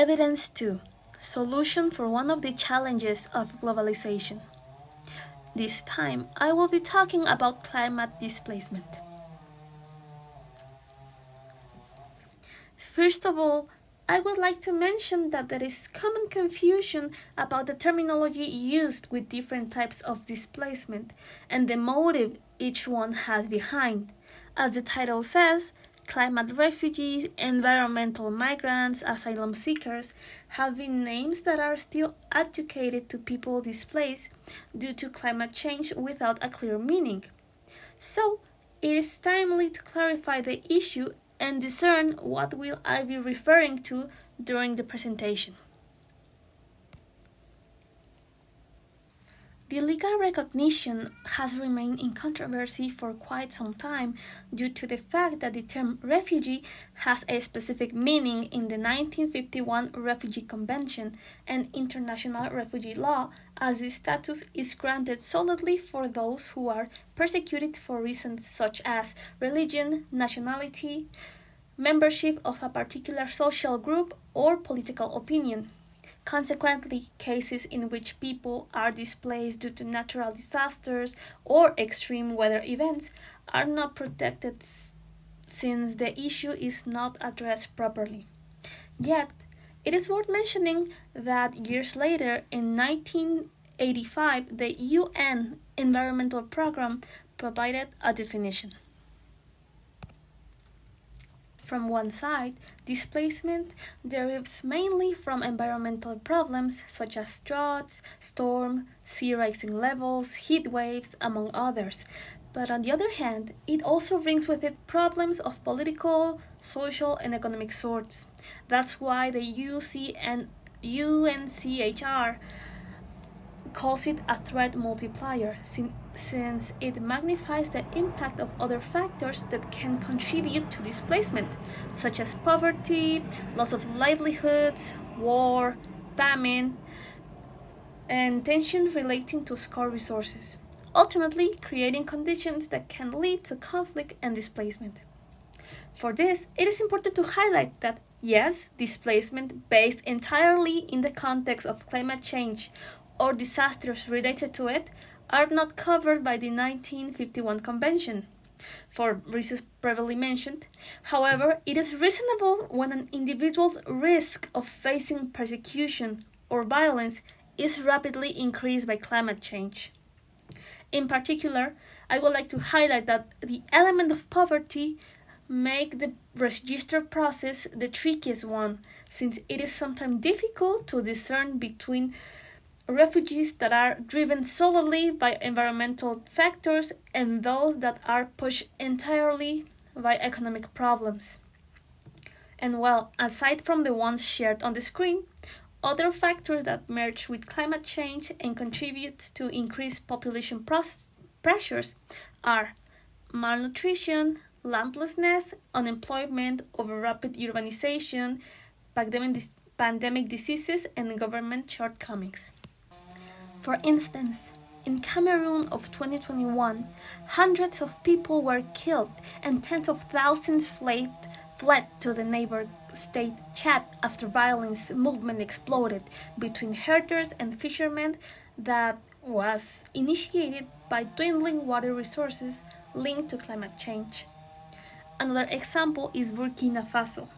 Evidence 2. Solution for one of the challenges of globalization. This time, I will be talking about climate displacement. First of all, I would like to mention that there is common confusion about the terminology used with different types of displacement and the motive each one has behind. As the title says, climate refugees, environmental migrants, asylum seekers have been names that are still adjudicated to people displaced due to climate change without a clear meaning. So, it is timely to clarify the issue and discern what will I be referring to during the presentation. The legal recognition has remained in controversy for quite some time due to the fact that the term refugee has a specific meaning in the 1951 Refugee Convention and international refugee law, as the status is granted solely for those who are persecuted for reasons such as religion, nationality, membership of a particular social group, or political opinion. Consequently, cases in which people are displaced due to natural disasters or extreme weather events are not protected since the issue is not addressed properly. Yet, it is worth mentioning that years later, in 1985, the UN Environmental Programme provided a definition. From one side, displacement derives mainly from environmental problems such as droughts, storm, sea rising levels, heat waves, among others. But on the other hand, it also brings with it problems of political, social, and economic sorts. That's why the UNCHR calls it a threat multiplier, since it magnifies the impact of other factors that can contribute to displacement, such as poverty, loss of livelihoods, war, famine, and tension relating to scarce resources, ultimately creating conditions that can lead to conflict and displacement. For this, it is important to highlight that, yes, displacement based entirely in the context of climate change or disasters related to it are not covered by the 1951 Convention, for reasons previously mentioned. However, it is reasonable when an individual's risk of facing persecution or violence is rapidly increased by climate change. In particular, I would like to highlight that the element of poverty make the register process the trickiest one, since it is sometimes difficult to discern between refugees that are driven solely by environmental factors and those that are pushed entirely by economic problems. And well, aside from the ones shared on the screen, other factors that merge with climate change and contribute to increased population pressures are malnutrition, landlessness, unemployment, over rapid urbanization, pandemic diseases, and government shortcomings. For instance, in Cameroon of 2021, hundreds of people were killed and tens of thousands fled to the neighbor state Chad after violence movement exploded between herders and fishermen that was initiated by dwindling water resources linked to climate change. Another example is Burkina Faso,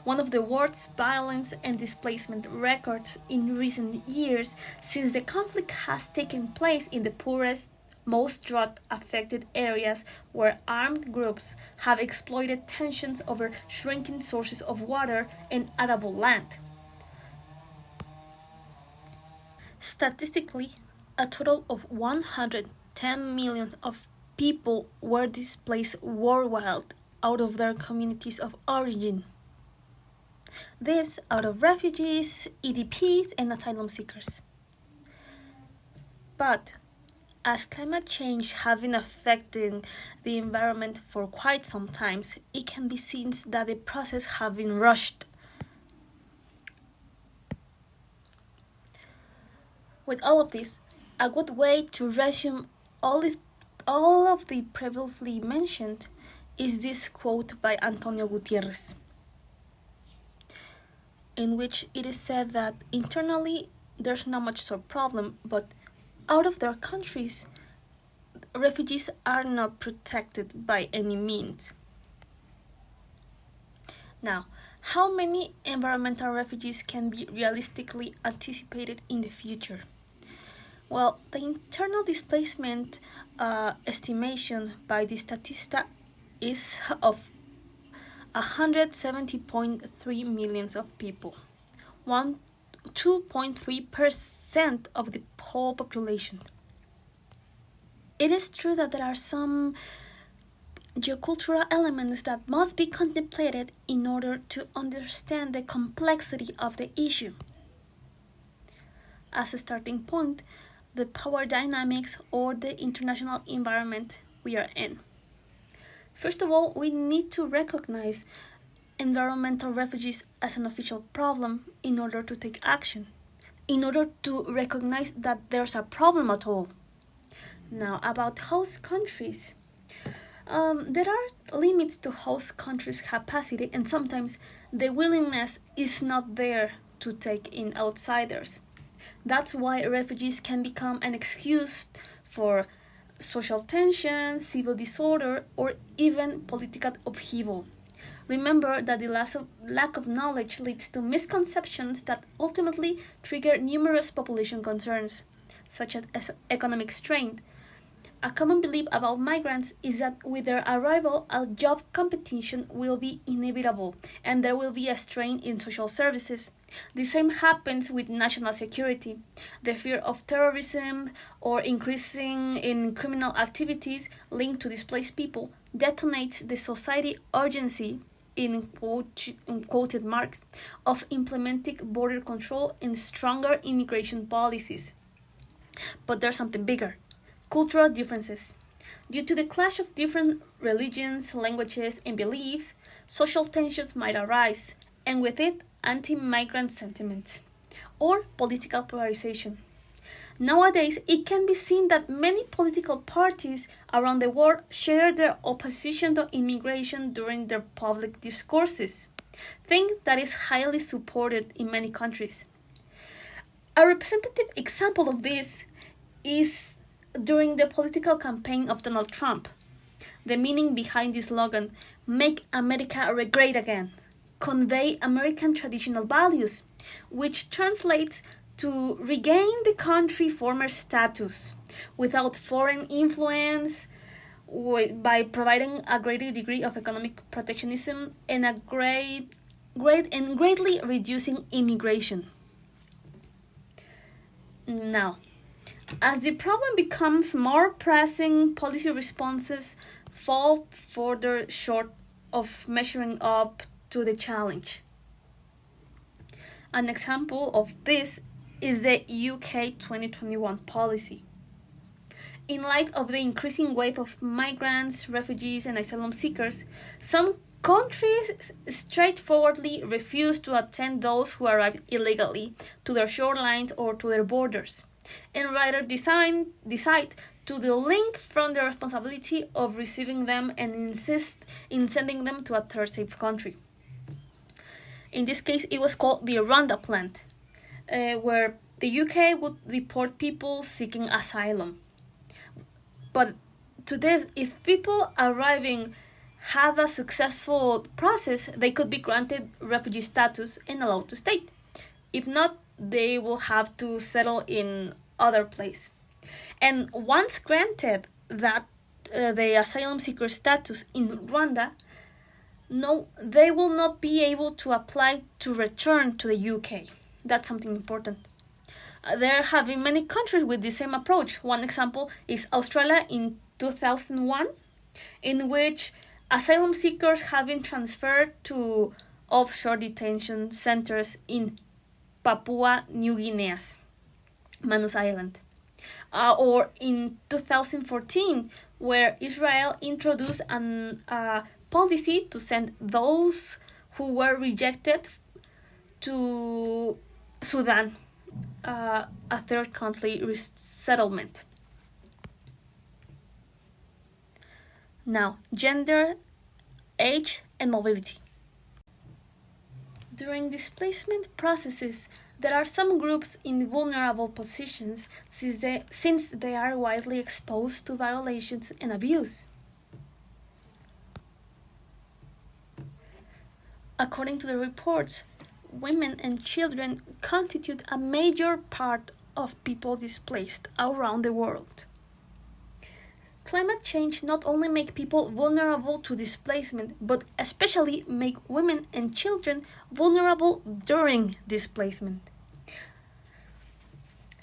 one of the worst violence and displacement records in recent years, since the conflict has taken place in the poorest, most drought-affected areas where armed groups have exploited tensions over shrinking sources of water and arable land. Statistically, a total of 110 million of people were displaced worldwide out of their communities of origin. This out of refugees, EDPs, and asylum seekers. But as climate change has been affecting the environment for quite some time, it can be seen that the process has been rushed. With all of this, a good way to resume all of the previously mentioned is this quote by Antonio Gutierrez. in which it is said that internally there's not much of a problem, but out of their countries, refugees are not protected by any means. Now, how many environmental refugees can be realistically anticipated in the future? Well, the internal displacement estimation by the Statista is of 170.3 million of people, 2.3% of the whole population. It is true that there are some geocultural elements that must be contemplated in order to understand the complexity of the issue. As a starting point, the power dynamics or the international environment we are in. First of all, we need to recognize environmental refugees as an official problem in order to take action, in order to recognize that there's a problem at all. Now, about host countries. There are limits to host countries' capacity, and sometimes the willingness is not there to take in outsiders. That's why refugees can become an excuse for social tension, civil disorder, or even political upheaval. Remember that the lack of knowledge leads to misconceptions that ultimately trigger numerous population concerns, such as economic strain. A common belief about migrants is that with their arrival, a job competition will be inevitable and there will be a strain in social services. The same happens with national security. The fear of terrorism or increasing in criminal activities linked to displaced people detonates the society urgency in quoted marks of implementing border control and stronger immigration policies. But there's something bigger. Cultural differences. Due to the clash of different religions, languages, and beliefs, social tensions might arise, and with it, anti-migrant sentiments or political polarization. Nowadays, it can be seen that many political parties around the world share their opposition to immigration during their public discourses, thing that is highly supported in many countries. A representative example of this is during the political campaign of Donald Trump. The meaning behind this slogan, "Make America Great Again," convey American traditional values, which translates to regain the country's former status without foreign influence, by providing a greater degree of economic protectionism and greatly reducing immigration. Now, as the problem becomes more pressing, policy responses fall further short of measuring up to the challenge. An example of this is the UK 2021 policy. In light of the increasing wave of migrants, refugees, and asylum seekers, some countries straightforwardly refuse to attend those who arrive illegally to their shorelines or to their borders, and rather decide to delink from the responsibility of receiving them and insist in sending them to a third safe country. In this case, it was called the Rwanda Plan, where the UK would deport people seeking asylum. But today, if people arriving have a successful process, they could be granted refugee status and allowed to stay. If not, they will have to settle in other place. And once granted that the asylum seeker status in Rwanda, no, they will not be able to apply to return to the UK. That's something important. There have been many countries with the same approach. One example is Australia in 2001, in which asylum seekers have been transferred to offshore detention centers in Papua New Guinea, Manus Island. Or in 2014, where Israel introduced a policy to send those who were rejected to Sudan, a third country resettlement. Now, gender, age, and mobility. During displacement processes, there are some groups in vulnerable positions since they are widely exposed to violations and abuse. According to the reports, women and children constitute a major part of people displaced around the world. Climate change not only makes people vulnerable to displacement, but especially make women and children vulnerable during displacement.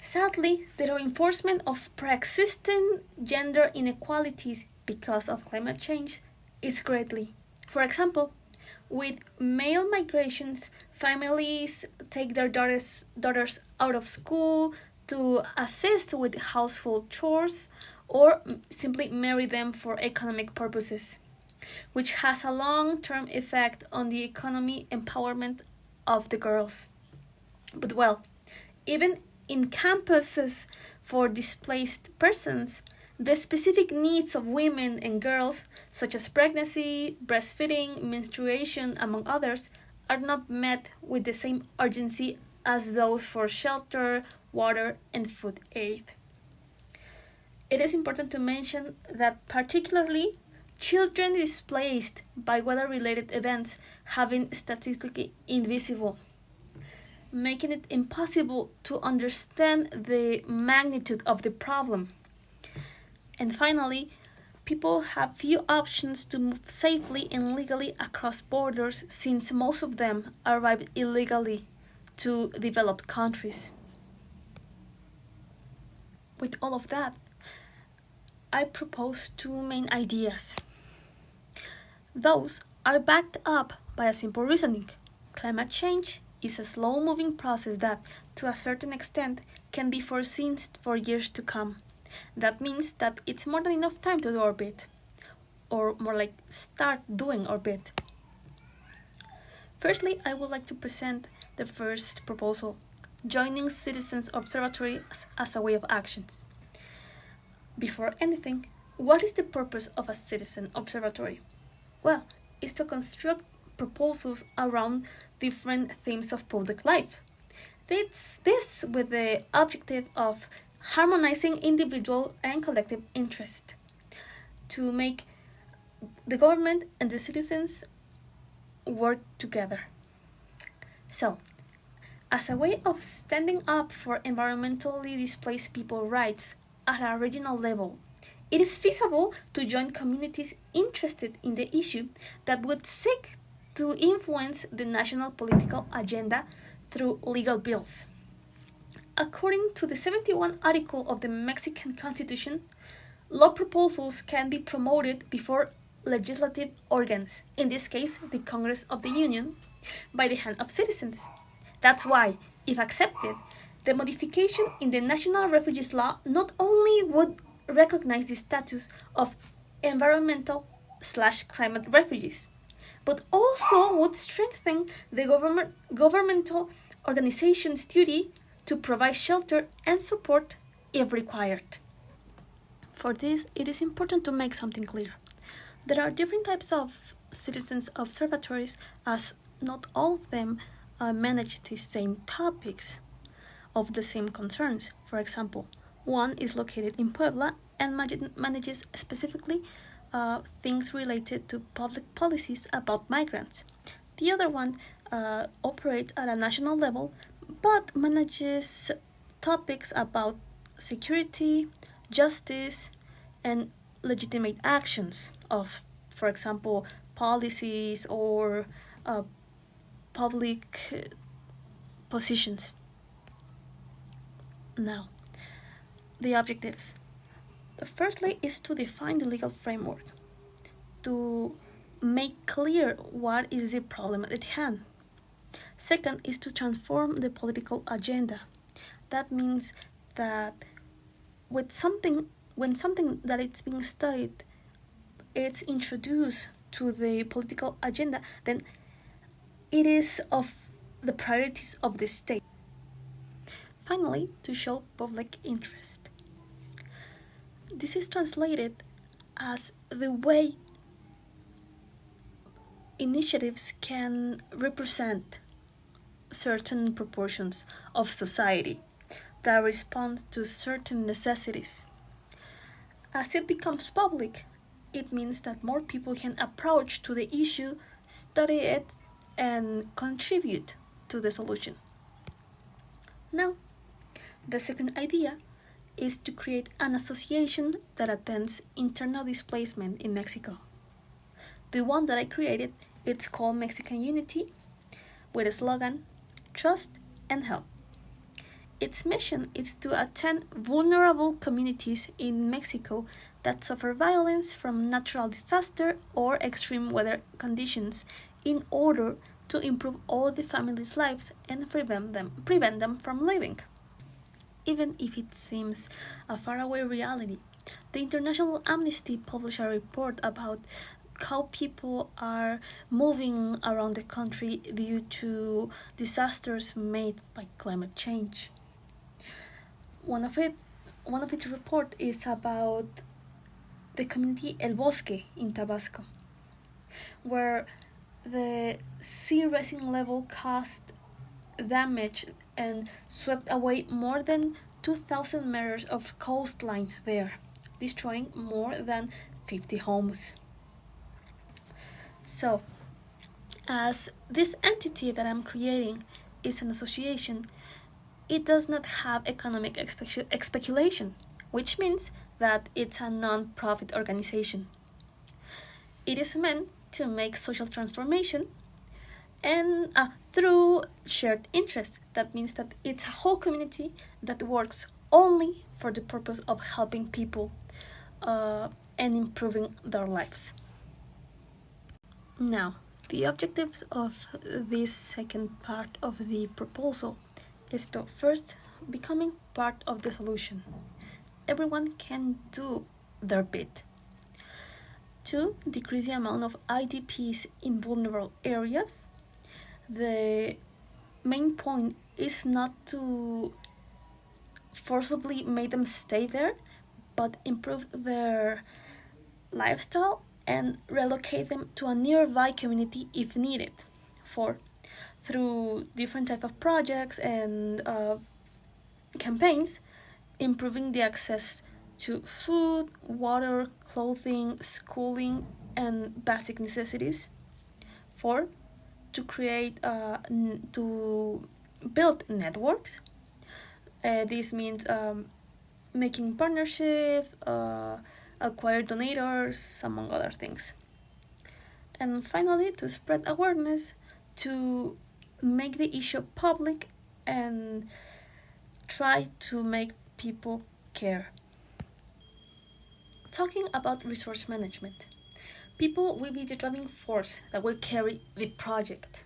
Sadly, the reinforcement of pre-existing gender inequalities because of climate change is greatly. For example, with male migrations, families take their daughters out of school to assist with household chores or simply marry them for economic purposes, which has a long-term effect on the economic empowerment of the girls. But well, even in campuses for displaced persons, the specific needs of women and girls, such as pregnancy, breastfeeding, menstruation, among others, are not met with the same urgency as those for shelter, water, and food aid. It is important to mention that particularly children displaced by weather-related events have been statistically invisible, making it impossible to understand the magnitude of the problem. And finally, people have few options to move safely and legally across borders since most of them arrive illegally to developed countries. With all of that, I propose two main ideas. Those are backed up by a simple reasoning. Climate change is a slow-moving process that, to a certain extent, can be foreseen for years to come. That means that it's more than enough time to do our bit, or more like start doing our bit. Firstly, I would like to present the first proposal, joining citizens' observatories as a way of actions. Before anything, what is the purpose of a citizen observatory? Well, it's to construct proposals around different themes of public life. This with the objective of harmonizing individual and collective interest to make the government and the citizens work together. So, as a way of standing up for environmentally displaced people rights at a regional level, it is feasible to join communities interested in the issue that would seek to influence the national political agenda through legal bills. According to the 71 article of the Mexican Constitution, law proposals can be promoted before legislative organs, in this case the Congress of the Union, by the hand of citizens. That's why, if accepted, the modification in the National Refugees Law not only would recognize the status of environmental/climate refugees, but also would strengthen the governmental organization's duty to provide shelter and support if required. For this, it is important to make something clear. There are different types of citizens' observatories, as not all of them manage the same topics of the same concerns. For example, one is located in Puebla and manages specifically things related to public policies about migrants. The other one operates at a national level but manages topics about security, justice, and legitimate actions of, for example, policies or public positions. Now, the objectives. Firstly is to define the legal framework, to make clear what is the problem at hand. Second is to transform the political agenda. That means that when something that it's being studied, it's introduced to the political agenda, then it is of the priorities of the state. Finally, to show public interest. This is translated as the way initiatives can represent certain proportions of society that respond to certain necessities. As it becomes public, it means that more people can approach to the issue, study it, and contribute to the solution. Now, the second idea is to create an association that attends internal displacement in Mexico. The one that I created, it's called Mexican Unity, with a slogan, Trust and Help. Its mission is to attend vulnerable communities in Mexico that suffer violence from natural disaster or extreme weather conditions in order to improve all the families' lives and prevent them from leaving. Even if it seems a faraway reality, the International Amnesty published a report about how people are moving around the country due to disasters made by climate change. One of its report is about the community El Bosque in Tabasco, where the sea rising level caused damage and swept away more than 2,000 meters of coastline there, destroying more than 50 homes. So, as this entity that I'm creating is an association, it does not have economic speculation, which means that it's a non-profit organization. It is meant to make social transformation and through shared interest. That means that it's a whole community that works only for the purpose of helping people and improving their lives. Now, the objectives of this second part of the proposal is to first becoming part of the solution. Everyone can do their bit. 2. Decrease the amount of IDPs in vulnerable areas. The main point is not to forcibly make them stay there, but improve their lifestyle and relocate them to a nearby community if needed. 4. Through different type of projects and campaigns, improving the access to food, water, clothing, schooling, and basic necessities. 4. To create to build networks. This means making partnership, acquire donors, among other things. And finally, to spread awareness, to make the issue public and try to make people care. Talking about resource management, people will be the driving force that will carry the project.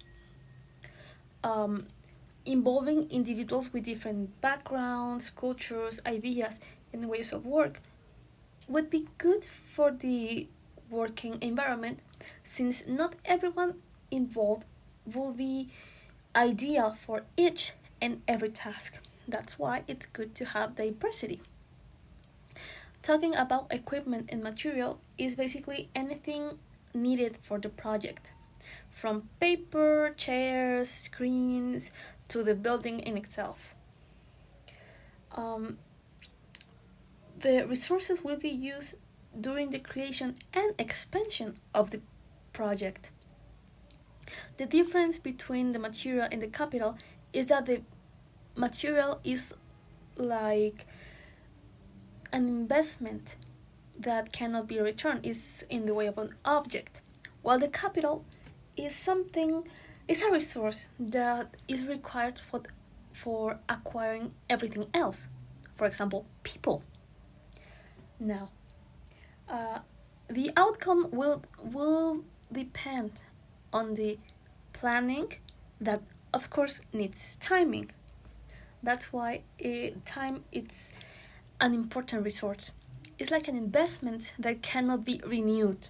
Involving individuals with different backgrounds, cultures, ideas, and ways of work would be good for the working environment, since not everyone involved will be ideal for each and every task. That's why it's good to have diversity. Talking about equipment and material is basically anything needed for the project, from paper, chairs, screens, to the building in itself. The resources will be used during the creation and expansion of the project. The difference between the material and the capital is that the material is like an investment that cannot be returned, is in the way of an object, while the capital is a resource that is required for acquiring everything else, for example, people. Now, the outcome will depend on the planning that, of course, needs timing. That's why time it's an important resource. It's like an investment that cannot be renewed.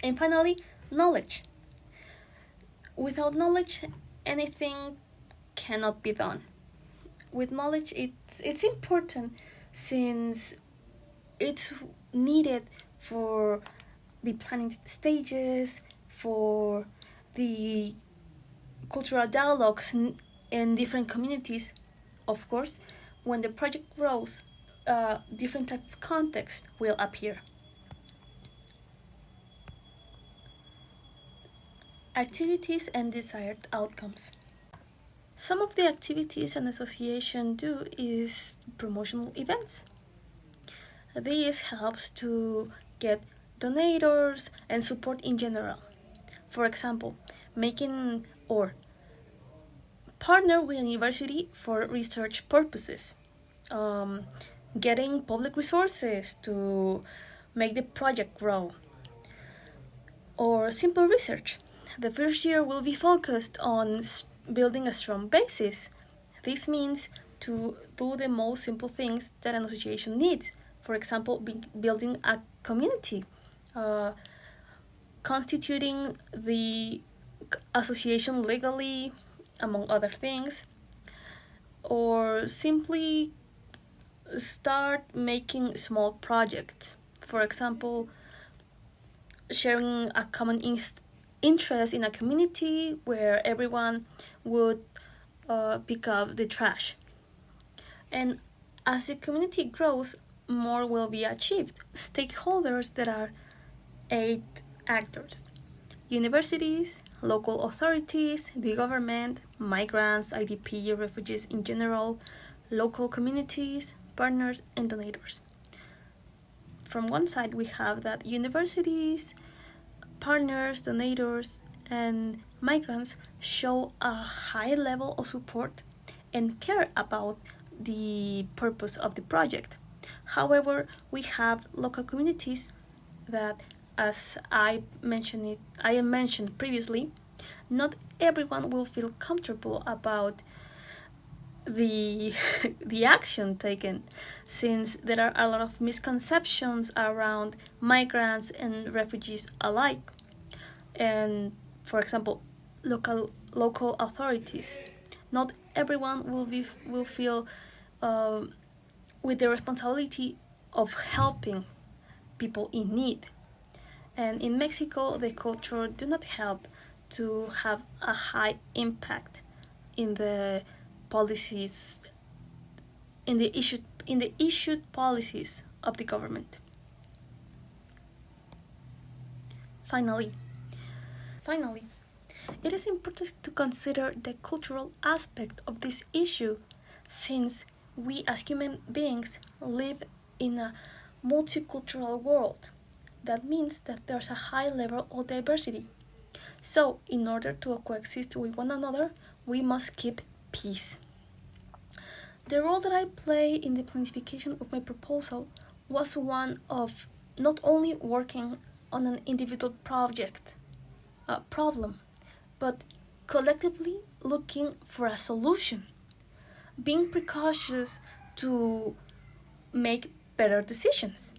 And finally, knowledge. Without knowledge, anything cannot be done. With knowledge, it's important, since it's needed for the planning stages, for the cultural dialogues in different communities. Of course, when the project grows, different type of context will appear. Activities and desired outcomes. Some of the activities an association do is promotional events. This helps to get donors and support in general. For example, making or partner with a university for research purposes, getting public resources to make the project grow, or simple research. The first year will be focused on building a strong basis. This means to do the most simple things that an association needs. For example, building a community, constituting the association legally, among other things, or simply start making small projects. For example, sharing a common interest in a community where everyone would pick up the trash. And as the community grows, more will be achieved. Stakeholders, that are 8 actors: universities, local authorities, the government, migrants, IDP, refugees in general, local communities, partners, and donors. From one side, we have that universities, partners, donors, and migrants show a high level of support and care about the purpose of the project. However, we have local communities that, as I mentioned previously, not everyone will feel comfortable about the the action taken, since there are a lot of misconceptions around migrants and refugees alike. And for example, local authorities, not everyone will feel with the responsibility of helping people in need. And in Mexico, the culture do not help to have a high impact in the policies, in the issued policies of the government. Finally, it is important to consider the cultural aspect of this issue, since we as human beings live in a multicultural world. That means that there's a high level of diversity. So, in order to coexist with one another, we must keep peace. The role that I play in the planification of my proposal was one of not only working on an individual problem, but collectively looking for a solution, being precautious to make better decisions.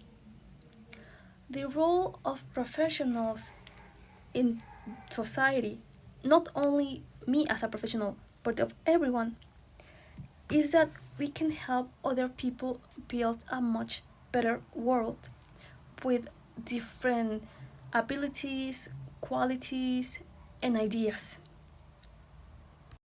The role of professionals in society, not only me as a professional, but of everyone, is that we can help other people build a much better world with different abilities, qualities, and ideas.